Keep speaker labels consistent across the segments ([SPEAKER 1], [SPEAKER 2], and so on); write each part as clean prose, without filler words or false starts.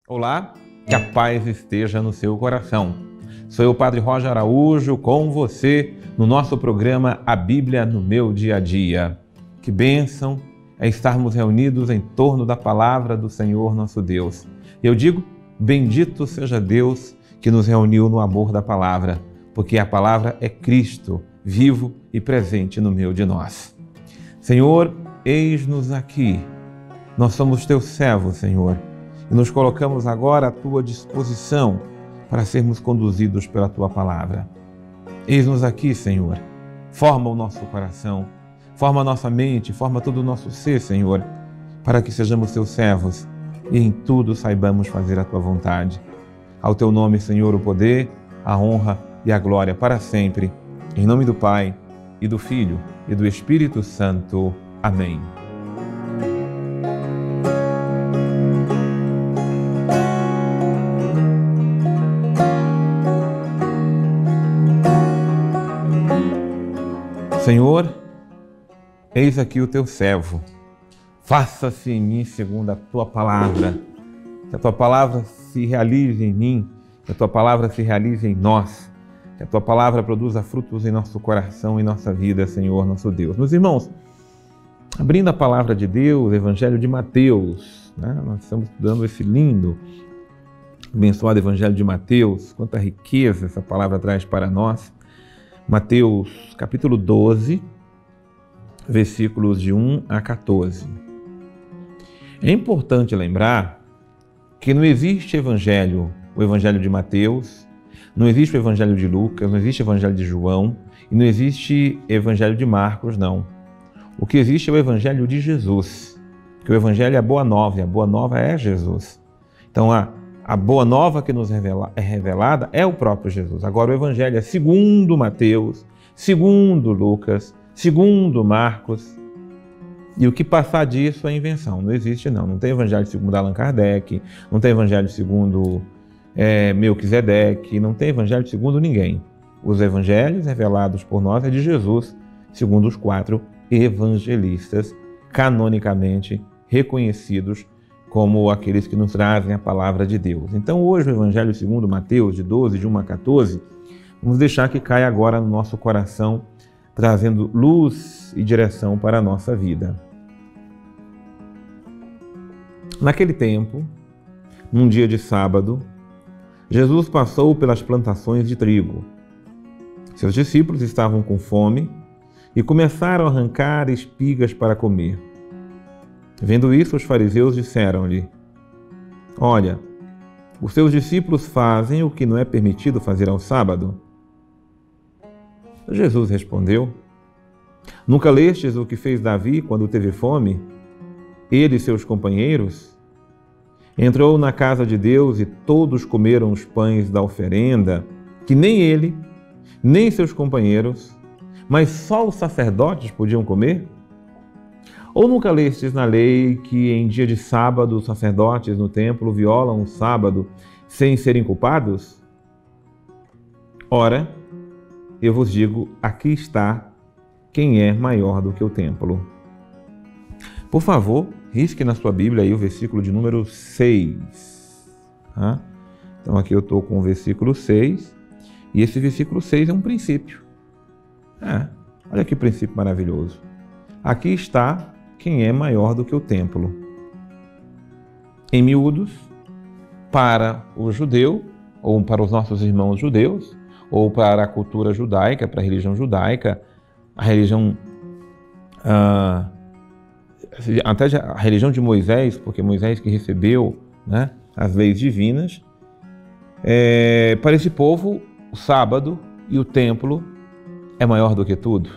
[SPEAKER 1] Olá, que a paz esteja no seu coração. Sou eu, Padre Roger Araújo, com você no nosso programa A Bíblia no Meu Dia a Dia. Que bênção é estarmos reunidos em torno da palavra do Senhor nosso Deus. Eu digo, bendito seja Deus que nos reuniu no amor da palavra, porque a palavra é Cristo, vivo e presente no meio de nós. Senhor, eis-nos aqui. Nós somos teus servos, Senhor, e nos colocamos agora à tua disposição para sermos conduzidos pela tua palavra. Eis-nos aqui, Senhor. Forma o nosso coração, forma a nossa mente, forma todo o nosso ser, Senhor, para que sejamos teus servos e em tudo saibamos fazer a tua vontade. Ao teu nome, Senhor, o poder, a honra e a glória para sempre. Em nome do Pai, e do Filho, e do Espírito Santo. Amém. Senhor, eis aqui o teu servo. Faça-se em mim segundo a tua palavra. Que a tua palavra se realize em mim, que a tua palavra se realize em nós, que a tua palavra produza frutos em nosso coração e nossa vida, Senhor, nosso Deus. Meus irmãos, abrindo a palavra de Deus, Evangelho de Mateus, né? Nós estamos estudando esse lindo, abençoado Evangelho de Mateus. Quanta riqueza essa palavra traz para nós. Mateus capítulo 12, versículos de 1 a 14. É importante lembrar que não existe evangelho, o Evangelho de Mateus, não existe o Evangelho de Lucas, não existe o Evangelho de João e não existe o Evangelho de Marcos, não. O que existe é o Evangelho de Jesus, porque o Evangelho é a boa nova, e a boa nova é Jesus. Então, a boa nova que nos é revelada é o próprio Jesus. Agora, o Evangelho é segundo Mateus, segundo Lucas, segundo Marcos. E o que passar disso é invenção. Não existe, não. Não tem Evangelho segundo Allan Kardec, não tem Evangelho segundo Melquisedeque, não tem Evangelho segundo ninguém. Os Evangelhos revelados por nós é de Jesus, segundo os 4 evangelistas, canonicamente reconhecidos como aqueles que nos trazem a palavra de Deus. Então hoje o Evangelho segundo Mateus, de 12, de 1 a 14, vamos deixar que caia agora no nosso coração, trazendo luz e direção para a nossa vida. Naquele tempo, num dia de sábado, Jesus passou pelas plantações de trigo. Seus discípulos estavam com fome e começaram a arrancar espigas para comer. Vendo isso, os fariseus disseram-lhe: Olha, os seus discípulos fazem o que não é permitido fazer ao sábado. Jesus respondeu: Nunca lestes o que fez Davi quando teve fome? Ele e seus companheiros? Entrou na casa de Deus e todos comeram os pães da oferenda, que nem ele, nem seus companheiros, mas só os sacerdotes podiam comer? Ou nunca lestes na lei que em dia de sábado os sacerdotes no templo violam o sábado sem serem culpados? Ora, eu vos digo, aqui está quem é maior do que o templo. Por favor, risque na sua Bíblia aí o versículo de número 6. Então aqui eu estou com o versículo 6, e esse versículo 6 é um princípio. Olha que princípio maravilhoso. Aqui está quem é maior do que o templo. Em miúdos, para o judeu, ou para os nossos irmãos judeus, ou para a cultura judaica, para a religião judaica, a religião, até a religião de Moisés, porque Moisés que recebeu, né, as leis divinas, para esse povo, o sábado e o templo é maior do que tudo.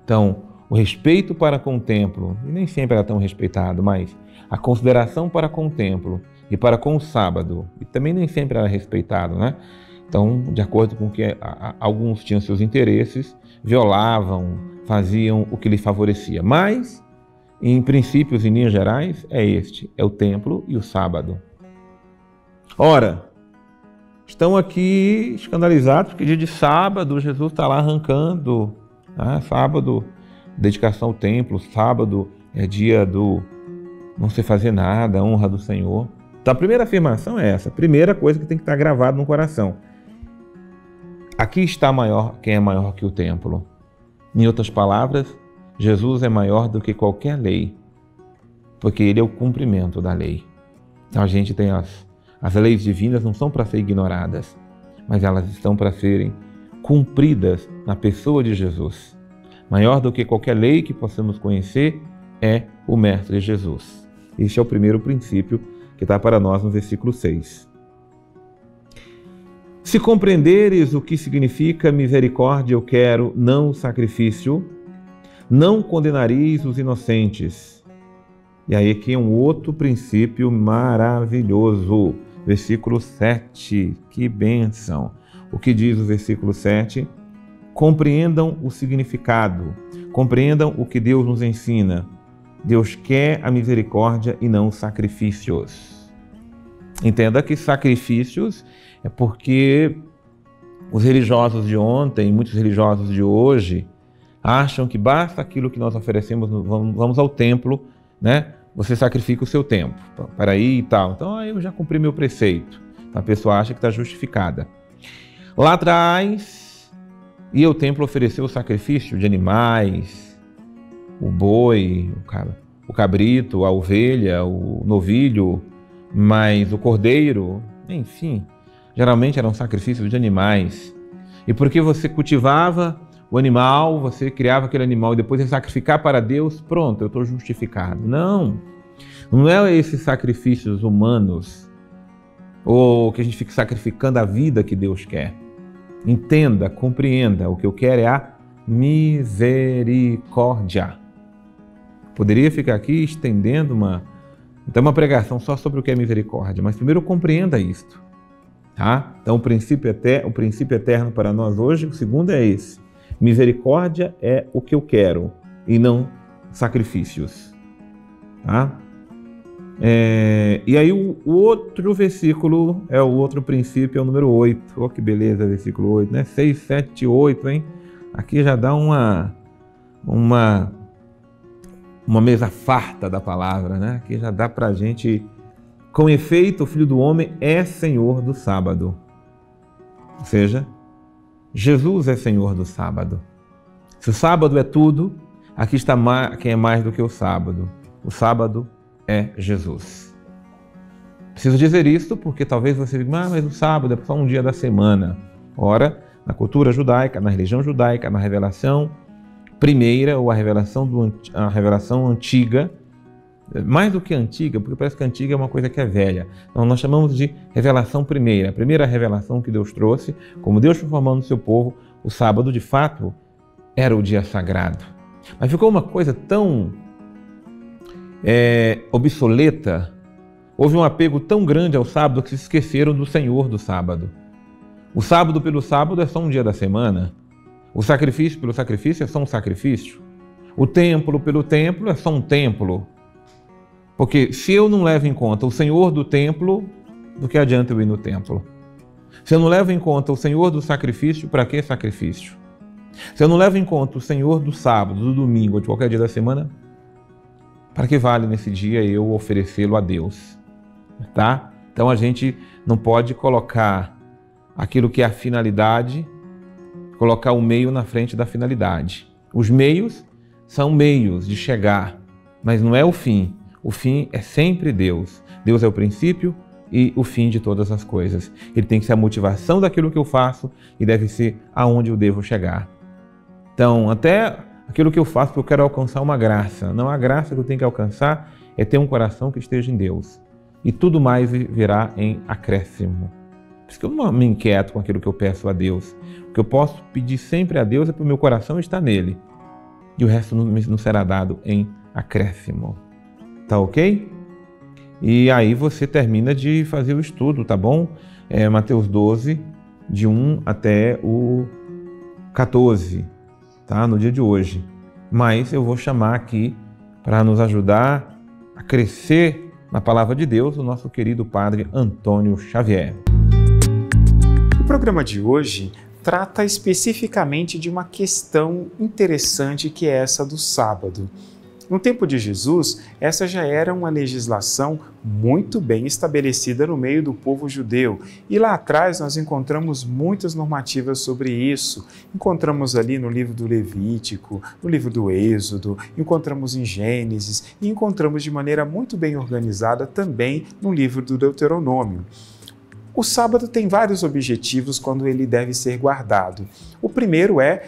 [SPEAKER 1] Então, o respeito para com o templo, e nem sempre era tão respeitado, mas a consideração para com o templo e para com o sábado, e também nem sempre era respeitado, né? Então, de acordo com que alguns tinham seus interesses, violavam, faziam o que lhes favorecia. Mas, em princípios e linhas gerais, é o templo e o sábado. Ora, estão aqui escandalizados porque dia de sábado Jesus está lá arrancando, sábado, dedicação ao templo, sábado é dia do não se fazer nada, honra do Senhor. Então a primeira afirmação é essa, a primeira coisa que tem que estar gravado no coração. Aqui está quem é maior que o templo. Em outras palavras, Jesus é maior do que qualquer lei, porque ele é o cumprimento da lei. Então a gente tem as leis divinas não são para ser ignoradas, mas elas estão para serem cumpridas na pessoa de Jesus. Maior do que qualquer lei que possamos conhecer é o Mestre Jesus. Este é o primeiro princípio que está para nós no versículo 6. Se compreenderes o que significa misericórdia, eu quero, não sacrifício, não condenareis os inocentes. E aí aqui é um outro princípio maravilhoso. Versículo 7, que bênção. O que diz o versículo 7? Compreendam o significado, compreendam o que Deus nos ensina. Deus quer a misericórdia e não sacrifícios. Entenda que sacrifícios é porque os religiosos de ontem, muitos religiosos de hoje, acham que basta aquilo que nós oferecemos, vamos ao templo, né? Você sacrifica o seu tempo para ir e tal. Então, eu já cumpri meu preceito. A pessoa acha que está justificada. Lá atrás, ia o templo oferecer o sacrifício de animais, o boi, o cabrito, a ovelha, o novilho, mas o cordeiro, enfim, geralmente eram sacrifícios de animais. E porque você cultivava o animal, você criava aquele animal e depois ia sacrificar para Deus, pronto, eu estou justificado. Não é esses sacrifícios humanos ou que a gente fica sacrificando a vida que Deus quer. Entenda, compreenda, o que eu quero é a misericórdia. Poderia ficar aqui estendendo uma pregação só sobre o que é misericórdia, mas primeiro compreenda isto. Tá? Então o princípio eterno para nós hoje, o segundo é esse. Misericórdia é o que eu quero e não sacrifícios. Tá? E aí o outro versículo, o outro princípio é o número 8. Olha que beleza, versículo 8, né? 6, 7, 8, hein? Aqui já dá uma mesa farta da palavra, né? Aqui já dá pra gente... Com efeito, o Filho do Homem é Senhor do sábado. Ou seja, Jesus é Senhor do sábado. Se o sábado é tudo, aqui está quem é mais do que o sábado. O sábado é Jesus. Preciso dizer isso porque talvez você diga, mas o sábado é só um dia da semana. Ora, na cultura judaica, na religião judaica, na revelação primeira ou a revelação antiga, mais do que antiga, porque parece que antiga é uma coisa que é velha. Não, nós chamamos de revelação primeira. A primeira revelação que Deus trouxe, como Deus foi formando o seu povo, o sábado, de fato, era o dia sagrado. Mas ficou uma coisa tão obsoleta, houve um apego tão grande ao sábado que se esqueceram do Senhor do sábado. O sábado pelo sábado é só um dia da semana. O sacrifício pelo sacrifício é só um sacrifício. O templo pelo templo é só um templo. Porque se eu não levo em conta o Senhor do templo, do que adianta eu ir no templo? Se eu não levo em conta o Senhor do sacrifício, para que sacrifício? Se eu não levo em conta o Senhor do sábado, do domingo ou de qualquer dia da semana, para que vale nesse dia eu oferecê-lo a Deus? Tá? Então a gente não pode colocar aquilo que é a finalidade, colocar o meio na frente da finalidade. Os meios são meios de chegar, mas não é o fim. O fim é sempre Deus. Deus é o princípio e o fim de todas as coisas. Ele tem que ser a motivação daquilo que eu faço e deve ser aonde eu devo chegar. Então, até aquilo que eu faço porque eu quero alcançar uma graça. Não, a graça que eu tenho que alcançar é ter um coração que esteja em Deus. E tudo mais virá em acréscimo. Por isso que eu não me inquieto com aquilo que eu peço a Deus. O que eu posso pedir sempre a Deus é para o meu coração estar nele. E o resto não será dado em acréscimo. Tá ok? E aí você termina de fazer o estudo, tá bom? Mateus 12, de 1 até o 14, tá? No dia de hoje. Mas eu vou chamar aqui para nos ajudar a crescer na palavra de Deus o nosso querido Padre Antônio Xavier.
[SPEAKER 2] O programa de hoje trata especificamente de uma questão interessante que é essa do sábado. No tempo de Jesus, essa já era uma legislação muito bem estabelecida no meio do povo judeu. E lá atrás nós encontramos muitas normativas sobre isso. Encontramos ali no livro do Levítico, no livro do Êxodo, encontramos em Gênesis e encontramos de maneira muito bem organizada também no livro do Deuteronômio. O sábado tem vários objetivos quando ele deve ser guardado. O primeiro é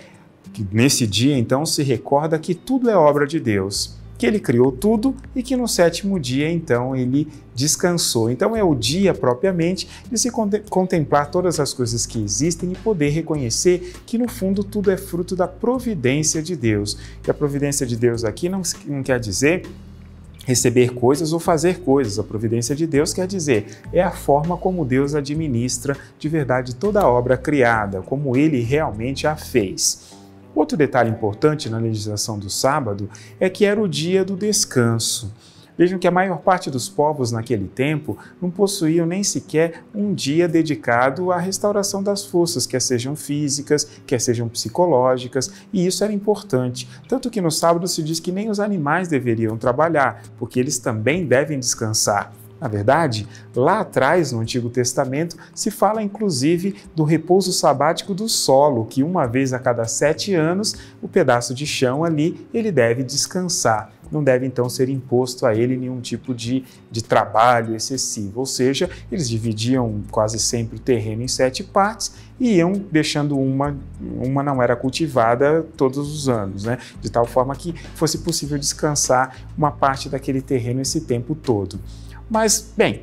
[SPEAKER 2] que nesse dia, então, se recorda que tudo é obra de Deus, que Ele criou tudo e que no sétimo dia, então, Ele descansou. Então, é o dia, propriamente, de se contemplar todas as coisas que existem e poder reconhecer que, no fundo, tudo é fruto da providência de Deus. E a providência de Deus aqui não quer dizer receber coisas ou fazer coisas. A providência de Deus quer dizer, é a forma como Deus administra de verdade toda a obra criada, como Ele realmente a fez. Outro detalhe importante na legislação do sábado é que era o dia do descanso. Vejam que a maior parte dos povos naquele tempo não possuíam nem sequer um dia dedicado à restauração das forças, quer sejam físicas, quer sejam psicológicas, e isso era importante. Tanto que no sábado se diz que nem os animais deveriam trabalhar, porque eles também devem descansar. Na verdade, lá atrás, no Antigo Testamento, se fala inclusive do repouso sabático do solo, que uma vez a cada 7 anos, o pedaço de chão ali, ele deve descansar. Não deve então ser imposto a ele nenhum tipo de trabalho excessivo. Ou seja, eles dividiam quase sempre o terreno em 7 partes e iam deixando uma não era cultivada todos os anos, né? De tal forma que fosse possível descansar uma parte daquele terreno esse tempo todo. Mas, bem,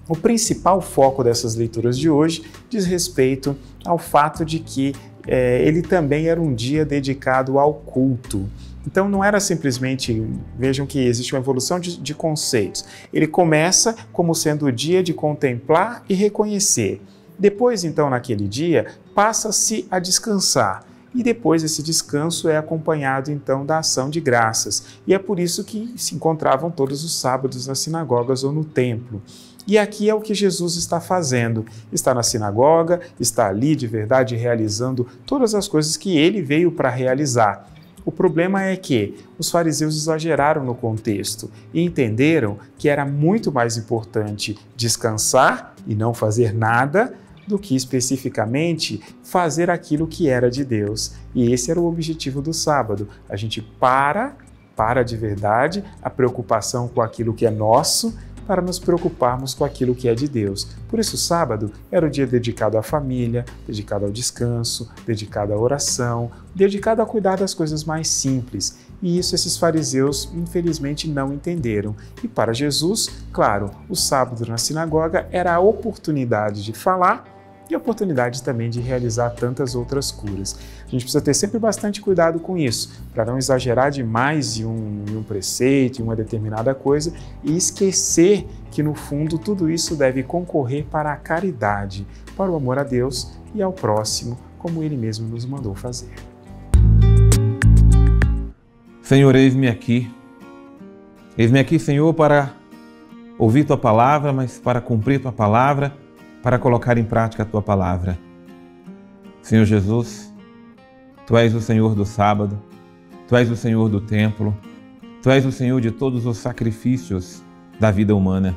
[SPEAKER 2] o principal foco dessas leituras de hoje diz respeito ao fato de que ele também era um dia dedicado ao culto. Então não era simplesmente, vejam que existe uma evolução de conceitos. Ele começa como sendo o dia de contemplar e reconhecer. Depois, então, naquele dia, passa-se a descansar. E depois esse descanso é acompanhado então da ação de graças. E é por isso que se encontravam todos os sábados nas sinagogas ou no templo. E aqui é o que Jesus está fazendo. Está na sinagoga, está ali de verdade realizando todas as coisas que ele veio para realizar. O problema é que os fariseus exageraram no contexto e entenderam que era muito mais importante descansar e não fazer nada do que especificamente fazer aquilo que era de Deus. E esse era o objetivo do sábado. A gente para de verdade a preocupação com aquilo que é nosso para nos preocuparmos com aquilo que é de Deus. Por isso o sábado era o dia dedicado à família, dedicado ao descanso, dedicado à oração, dedicado a cuidar das coisas mais simples. E isso esses fariseus, infelizmente, não entenderam. E para Jesus, claro, o sábado na sinagoga era a oportunidade de falar e a oportunidade também de realizar tantas outras curas. A gente precisa ter sempre bastante cuidado com isso, para não exagerar demais em um preceito, em uma determinada coisa, e esquecer que, no fundo, tudo isso deve concorrer para a caridade, para o amor a Deus e ao próximo, como Ele mesmo nos mandou fazer.
[SPEAKER 1] Senhor, eis-me aqui. Eis-me aqui, Senhor, para ouvir Tua palavra, mas para cumprir Tua palavra, para colocar em prática a Tua palavra. Senhor Jesus, Tu és o Senhor do sábado, Tu és o Senhor do templo, Tu és o Senhor de todos os sacrifícios da vida humana.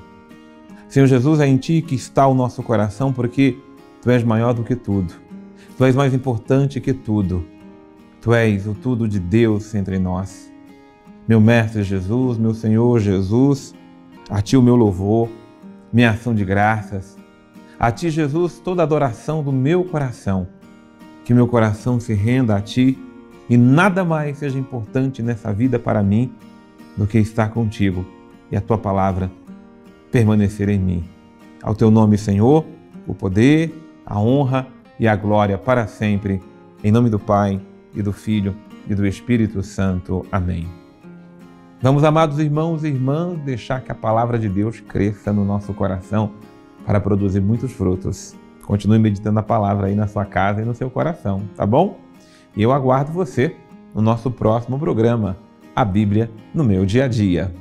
[SPEAKER 1] Senhor Jesus, é em Ti que está o nosso coração, porque Tu és maior do que tudo. Tu és mais importante que tudo. Tu és o tudo de Deus entre nós. Meu Mestre Jesus, meu Senhor Jesus, a Ti o meu louvor, minha ação de graças. A Ti, Jesus, toda a adoração do meu coração. Que meu coração se renda a Ti e nada mais seja importante nessa vida para mim do que estar contigo e a Tua palavra permanecer em mim. Ao Teu nome, Senhor, o poder, a honra e a glória para sempre. Em nome do Pai, e do Filho e do Espírito Santo. Amém. Vamos, amados irmãos e irmãs, deixar que a palavra de Deus cresça no nosso coração para produzir muitos frutos. Continue meditando a palavra aí na sua casa e no seu coração, tá bom? E eu aguardo você no nosso próximo programa, A Bíblia no Meu Dia a Dia.